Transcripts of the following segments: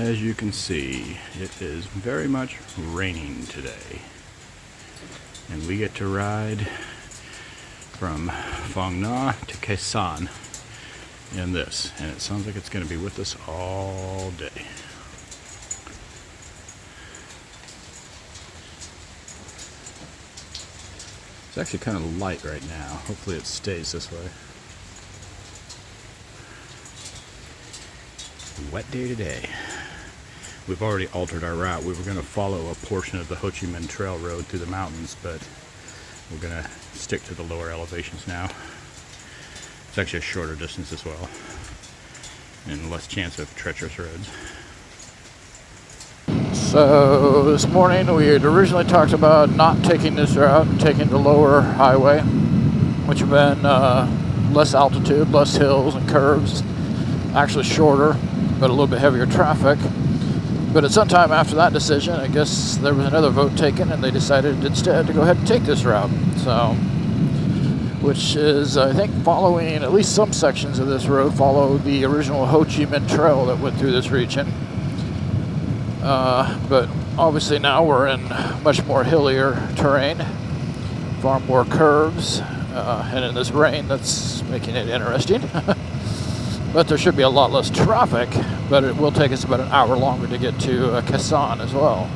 as you can see, it is very much raining today. And we get to ride from Phang Nga to Khe Sanh in this. And it sounds like it's going to be with us all day. It's actually kind of light right now. Hopefully it stays this way. Wet day today. We've already altered our route. We were going to follow a portion of the Ho Chi Minh Trail road through the mountains, but we're going to stick to the lower elevations now. It's actually a shorter distance as well, and less chance of treacherous roads. So this morning we had originally talked about not taking this route and taking the lower highway, which would have been less altitude, less hills and curves, actually shorter, but a little bit heavier traffic. But at some time after that decision, I guess there was another vote taken and they decided instead to go ahead and take this route. So, which is, I think, following at least some sections of this road follow the original Ho Chi Minh Trail that went through this region. But obviously now we're in much more hillier terrain, far more curves, and in this rain that's making it interesting. But there should be a lot less traffic, but it will take us about an hour longer to get to Khe Sanh as well.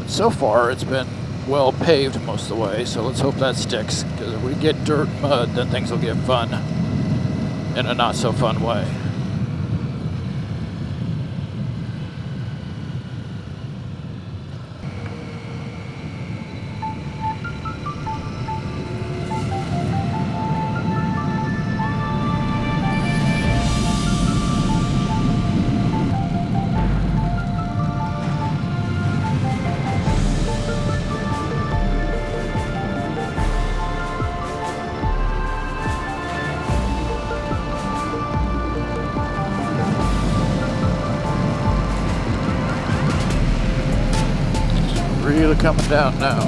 So far it's been well paved most of the way, so let's hope that sticks, because if we get dirt and mud, then things will get fun in a not so fun way. Really coming down now.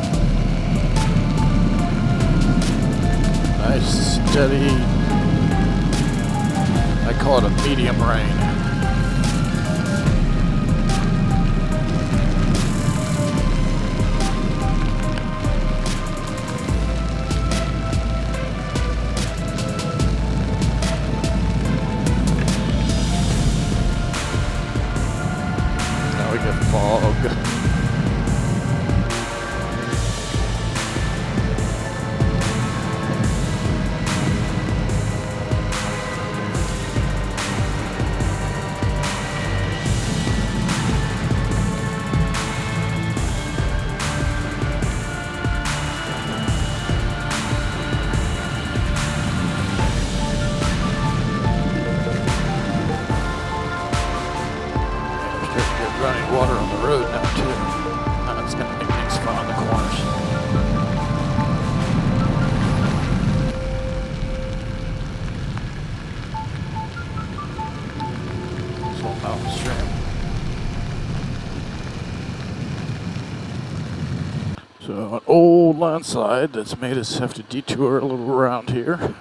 Nice, steady, I call it a medium rain. Now we get fog. Running water on the road now too. That's going to make things fun on the corners. This whole mountain stream. So an old landslide that's made us have to detour a little around here.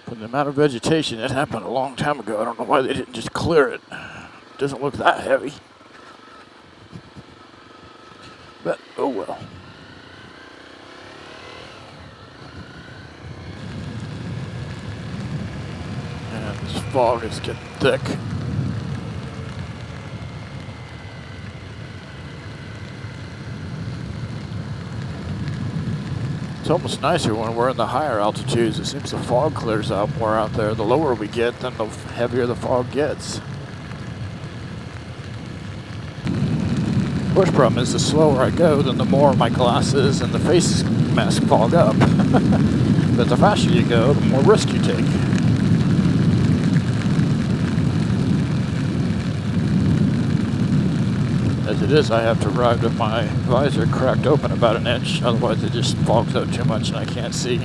The amount of vegetation that happened a long time ago, I don't know why they didn't just clear it. It doesn't look that heavy. But, oh well. And this fog is getting thick. It's almost nicer when we're in the higher altitudes. It seems the fog clears out more out there. The lower we get, then the heavier the fog gets. Worst problem is the slower I go, then the more my glasses and the face mask fog up. But the faster you go, the more risk you take. As it is, I have to ride with my visor cracked open about an inch, otherwise it just fogs out too much and I can't see.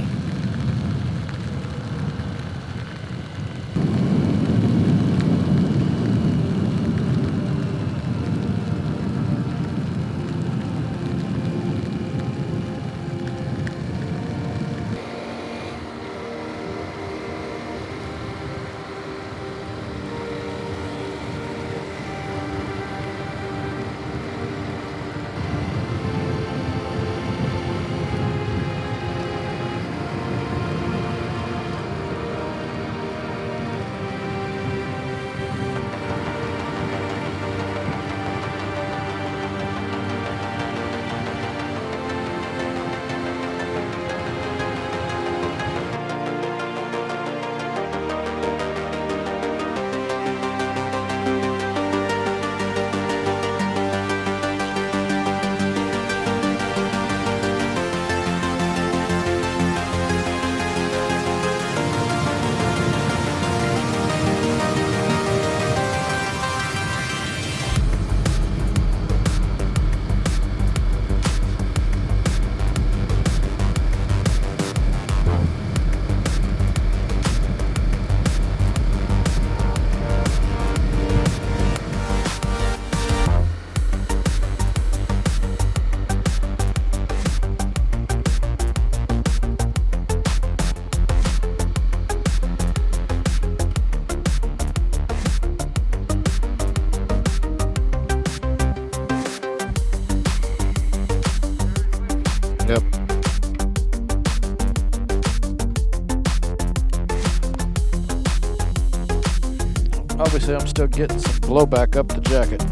Obviously, I'm still getting some blowback up the jacket.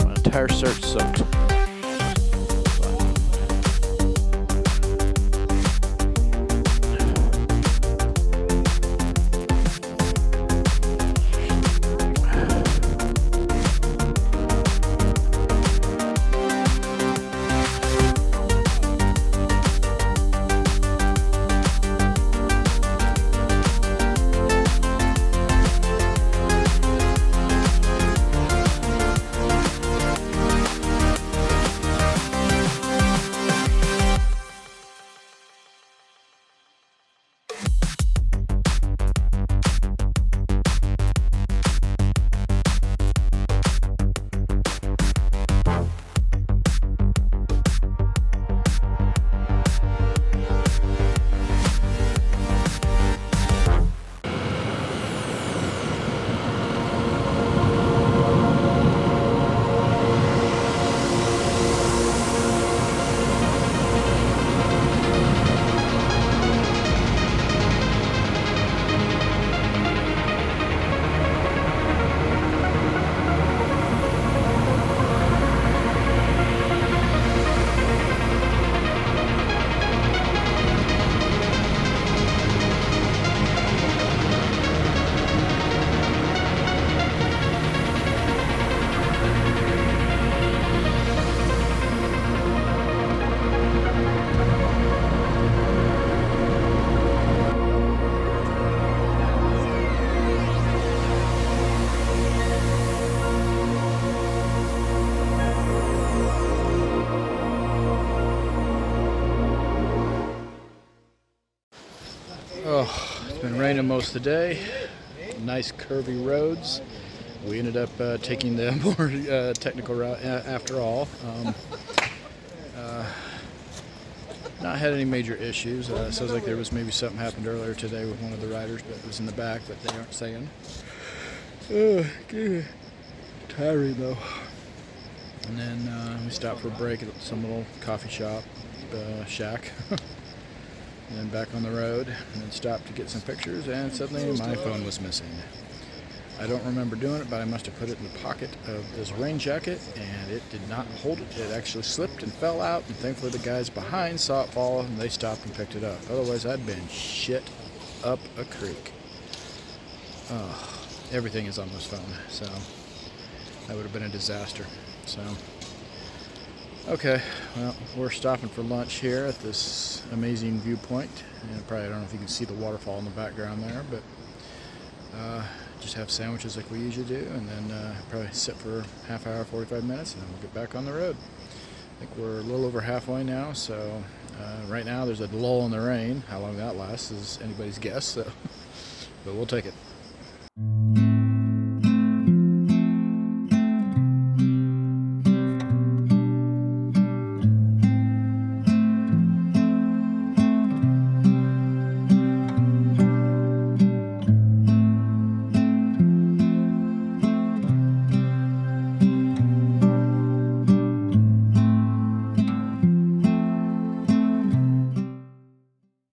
My entire shirt's soaked. Oh, it's been raining most of the day. Nice curvy roads. We ended up taking the more technical route after all. Not had any major issues. Sounds like there was maybe something happened earlier today with one of the riders, but it was in the back, but they aren't saying. Good. Tiring though. And then we stopped for a break at some little coffee shop, shack. And then back on the road, and then stopped to get some pictures, and suddenly my phone was missing. I don't remember doing it, but I must have put it in the pocket of this rain jacket, and it did not hold it. It actually slipped and fell out, and thankfully the guys behind saw it fall, and they stopped and picked it up. Otherwise, I'd been shit up a creek. Oh, everything is on this phone, so that would have been a disaster. So, okay, well, we're stopping for lunch here at this amazing viewpoint. And probably, I don't know if you can see the waterfall in the background there, but just have sandwiches like we usually do, and then probably sit for half hour, 45 minutes, and then we'll get back on the road. I think we're a little over halfway now, so right now there's a lull in the rain. How long that lasts is anybody's guess, so, but we'll take it.